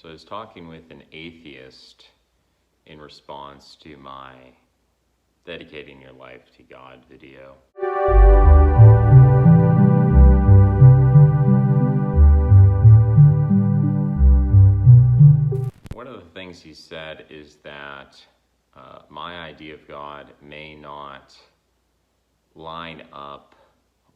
So I was talking with an atheist in response to my Dedicating Your Life to God video. One of the things he said is that my idea of God may not line up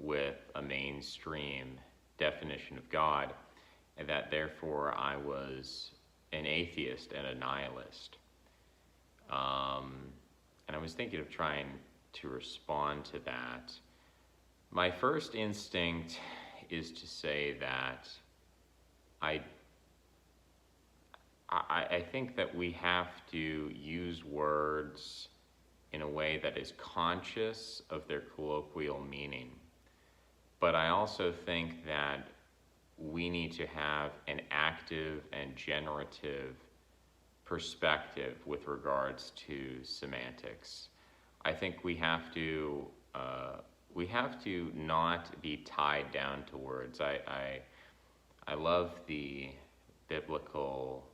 with a mainstream definition of God, and that therefore I was an atheist and a nihilist. And I was thinking of trying to respond to that. My first instinct is to say that I think that we have to use words in a way that is conscious of their colloquial meaning. But I also think that we need to have an active and generative perspective with regards to semantics. I think we have to not be tied down to words. I love the biblical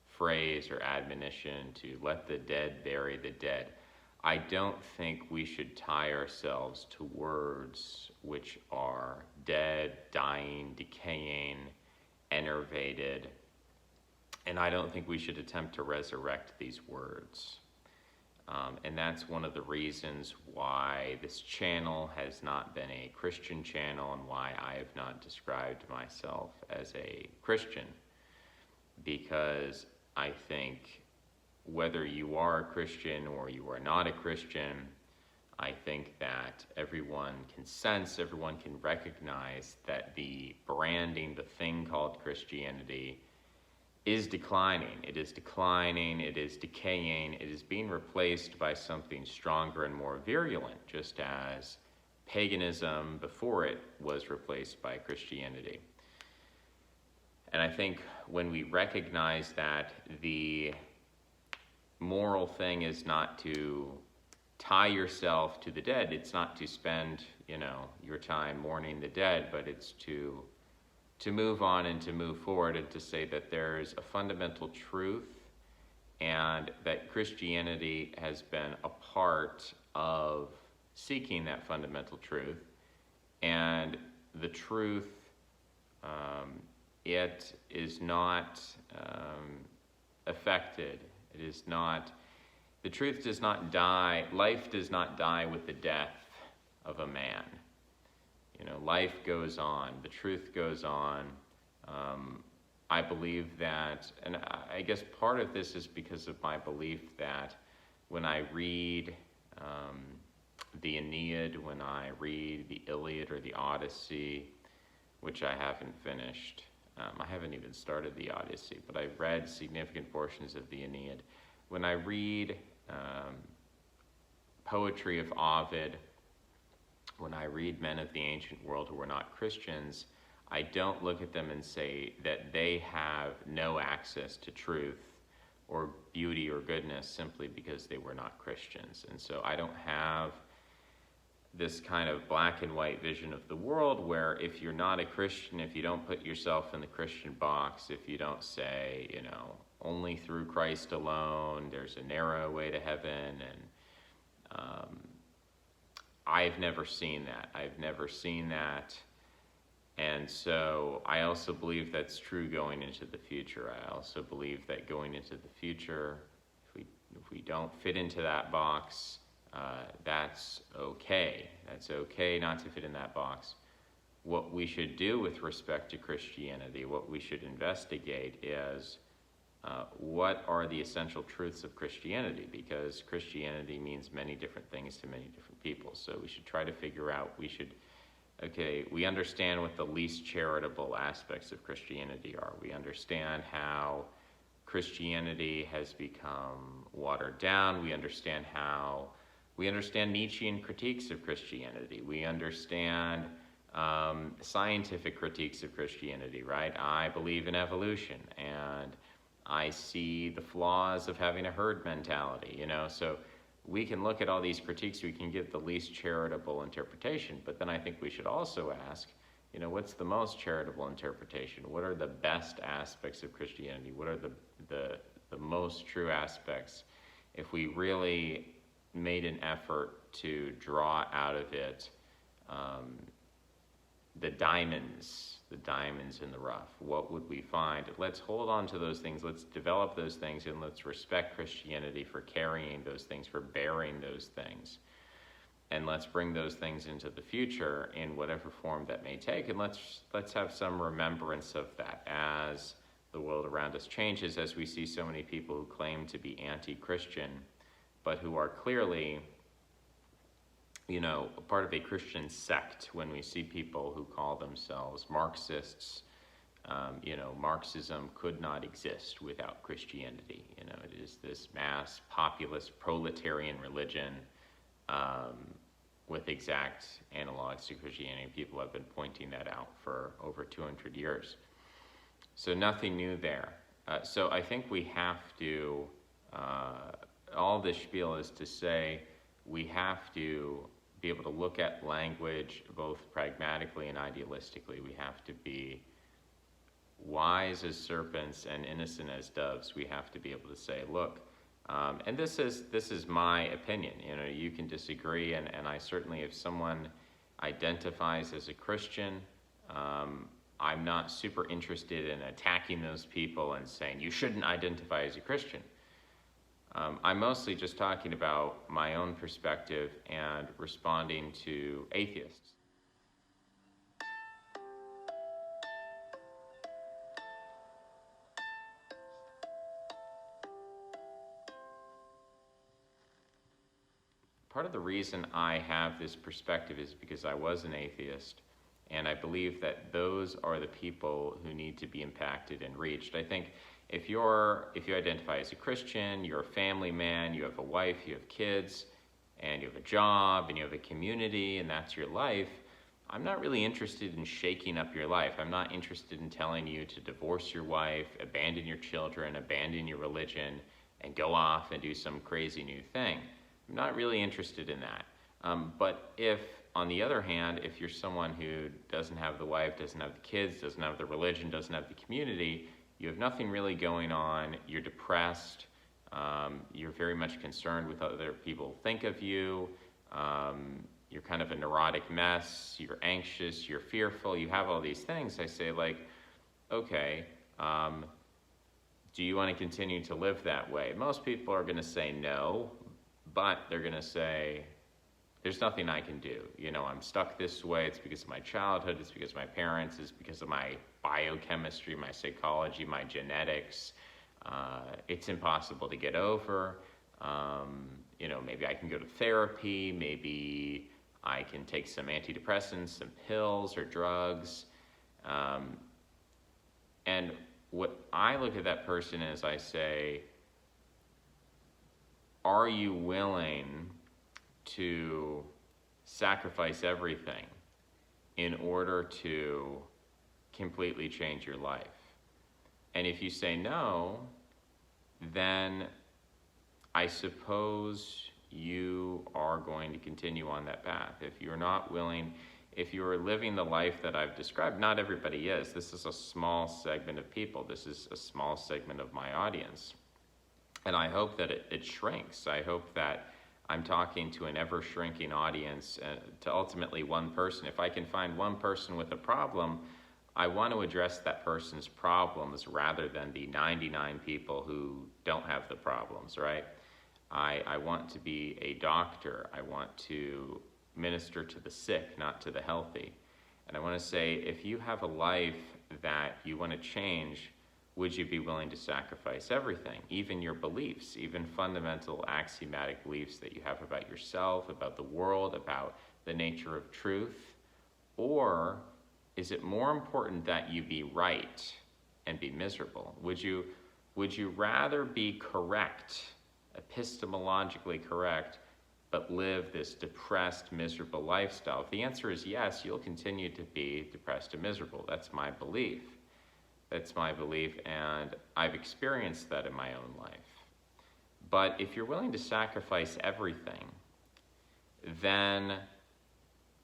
phrase or admonition to let the dead bury the dead. I don't think we should tie ourselves to words which are dead, dying, decaying, enervated, and I don't think we should attempt to resurrect these words. And that's one of the reasons why this channel has not been a Christian channel and why I have not described myself as a Christian, because I think whether you are a Christian or you are not a Christian, I think that everyone can sense, everyone can recognize that the branding, the thing called Christianity, is declining. It is declining, it is decaying, it is being replaced by something stronger and more virulent, just as paganism before it was replaced by Christianity. And I think when we recognize that the moral thing is not to tie yourself to the dead, it's not to spend, your time mourning the dead, but it's to move on and to move forward and to say that there's a fundamental truth and that Christianity has been a part of seeking that fundamental truth. And the truth, it is not affected. It is not, the truth does not die, life does not die with the death of a man. Life goes on, the truth goes on. I believe that, and I guess part of this is because of my belief that when I read the Aeneid, when I read the Iliad or the Odyssey, which I haven't finished, I haven't even started the Odyssey, but I've read significant portions of the Aeneid. When I read poetry of Ovid, when I read men of the ancient world who are not Christians, I don't look at them and say that they have no access to truth or beauty or goodness simply because they were not Christians. And so I don't have this kind of black and white vision of the world where if you're not a Christian, if you don't put yourself in the Christian box, if you don't say, only through Christ alone, there's a narrow way to heaven, and I've never seen that. I've never seen that. And so I also believe that's true going into the future. I also believe that going into the future, if we don't fit into that box, that's okay. That's okay not to fit in that box. What we should do with respect to Christianity, what we should investigate is what are the essential truths of Christianity, because Christianity means many different things to many different people. So we should try to figure out, we understand what the least charitable aspects of Christianity are. We understand how Christianity has become watered down. We understand Nietzschean critiques of Christianity. We understand scientific critiques of Christianity, right? I believe in evolution, and I see the flaws of having a herd mentality, so we can look at all these critiques, we can give the least charitable interpretation, but then I think we should also ask, what's the most charitable interpretation? What are the best aspects of Christianity? What are the most true aspects? If we really made an effort to draw out of it the diamonds in the rough, what would we find? Let's hold on to those things. Let's develop those things, and let's respect Christianity for carrying those things, for bearing those things. And let's bring those things into the future in whatever form that may take. And let's have some remembrance of that as the world around us changes, as we see so many people who claim to be anti-Christian, but who are clearly, part of a Christian sect. When we see people who call themselves Marxists, Marxism could not exist without Christianity. It is this mass populist proletarian religion with exact analogs to Christianity. People have been pointing that out for over 200 years. So nothing new there. So I think we have to, all this spiel is to say, we have to be able to look at language both pragmatically and idealistically. We have to be wise as serpents and innocent as doves. We have to be able to say, look, and this is my opinion. You can disagree, and I certainly, if someone identifies as a Christian, I'm not super interested in attacking those people and saying you shouldn't identify as a Christian. I'm mostly just talking about my own perspective and responding to atheists. Part of the reason I have this perspective is because I was an atheist, and I believe that those are the people who need to be impacted and reached. I think if you identify as a Christian, you're a family man, you have a wife, you have kids, and you have a job, and you have a community, and that's your life, I'm not really interested in shaking up your life. I'm not interested in telling you to divorce your wife, abandon your children, abandon your religion, and go off and do some crazy new thing. I'm not really interested in that. But if, on the other hand, if you're someone who doesn't have the wife, doesn't have the kids, doesn't have the religion, doesn't have the community, you have nothing really going on, you're depressed, you're very much concerned with what other people think of you, you're kind of a neurotic mess, you're anxious, you're fearful, you have all these things, I say, okay, do you want to continue to live that way? Most people are going to say no, but they're going to say, there's nothing I can do. I'm stuck this way. It's because of my childhood. It's because of my parents. It's because of my biochemistry, my psychology, my genetics. It's impossible to get over. Maybe I can go to therapy. Maybe I can take some antidepressants, some pills or drugs. And what I look at that person is I say, are you willing to sacrifice everything in order to completely change your life? And if you say no, then I suppose you are going to continue on that path. If you're not willing, if you're living the life that I've described, not everybody is. This is a small segment of people. This is a small segment of my audience. And I hope that it shrinks. I hope that I'm talking to an ever-shrinking audience, to ultimately one person. If I can find one person with a problem, I want to address that person's problems rather than the 99 people who don't have the problems, right? I want to be a doctor. I want to minister to the sick, not to the healthy. And I want to say, if you have a life that you want to change, would you be willing to sacrifice everything, even your beliefs, even fundamental axiomatic beliefs that you have about yourself, about the world, about the nature of truth? Or is it more important that you be right and be miserable? Would you rather be correct, epistemologically correct, but live this depressed, miserable lifestyle? If the answer is yes, you'll continue to be depressed and miserable. That's my belief. That's my belief, and I've experienced that in my own life. But if you're willing to sacrifice everything, then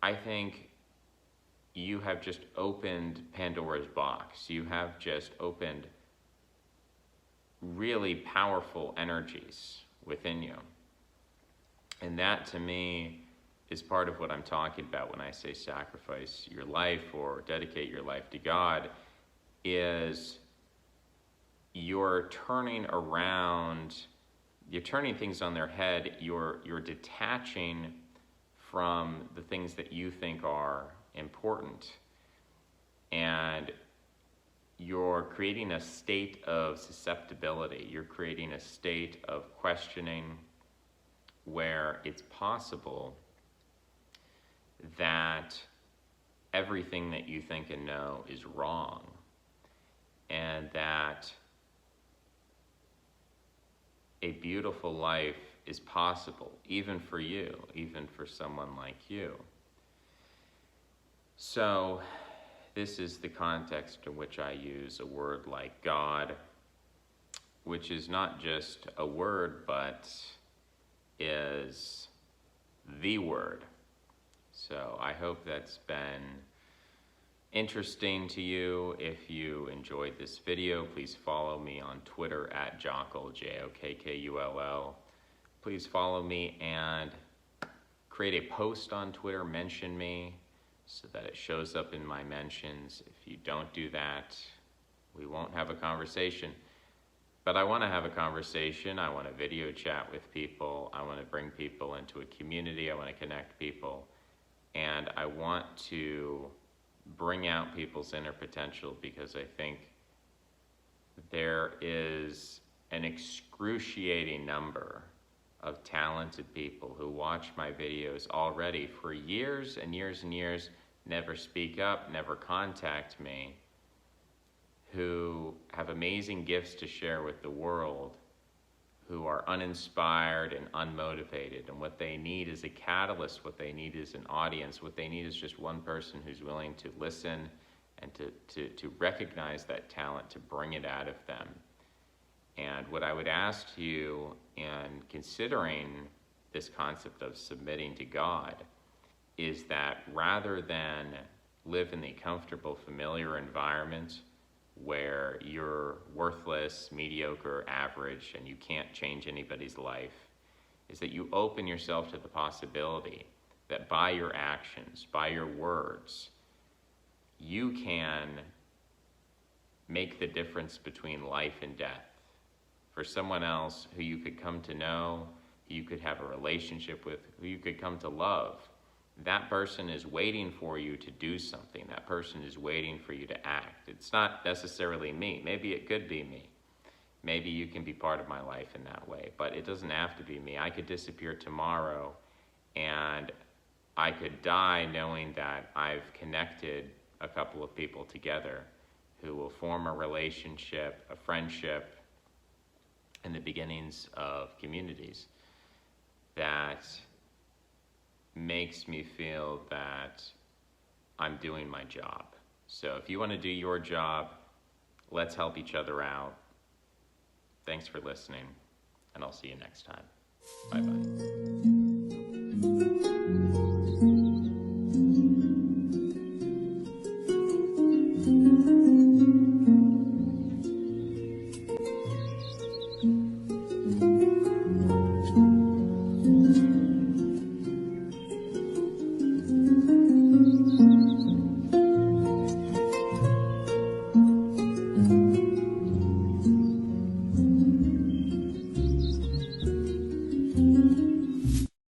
I think you have just opened Pandora's box. You have just opened really powerful energies within you. And that, to me, is part of what I'm talking about when I say sacrifice your life or dedicate your life to God, is you're turning things on their head, you're detaching from the things that you think are important, and you're creating a state of susceptibility. You're creating a state of questioning where it's possible that everything that you think and know is wrong, and that a beautiful life is possible, even for you, even for someone like you. So this is the context in which I use a word like God, which is not just a word, but is the word. So I hope that's been interesting to you. If you enjoyed this video, please follow me on Twitter at Jokkull, Jokkull. Please follow me and create a post on Twitter, mention me, so that it shows up in my mentions. If you don't do that, we won't have a conversation. But I want to have a conversation. I want to video chat with people. I want to bring people into a community. I want to connect people. And I want to bring out people's inner potential, because I think there is an excruciating number of talented people who watch my videos already for years and years and years, never speak up, never contact me, who have amazing gifts to share with the world, who are uninspired and unmotivated. And what they need is a catalyst. What they need is an audience. What they need is just one person who's willing to listen and to recognize that talent, to bring it out of them. And what I would ask you, in considering this concept of submitting to God, is that rather than live in the comfortable, familiar environment where you're worthless, mediocre, average, and you can't change anybody's life, is that you open yourself to the possibility that by your actions, by your words, you can make the difference between life and death. For someone else who you could come to know, who you could have a relationship with, who you could come to love, that person is waiting for you to do something. That person is waiting for you to act. It's not necessarily me. Maybe it could be me. Maybe you can be part of my life in that way, but it doesn't have to be me. I could disappear tomorrow, and I could die knowing that I've connected a couple of people together who will form a relationship, a friendship, and the beginnings of communities that makes me feel that I'm doing my job. So if you want to do your job, let's help each other out. Thanks for listening, and I'll see you next time. Bye-bye.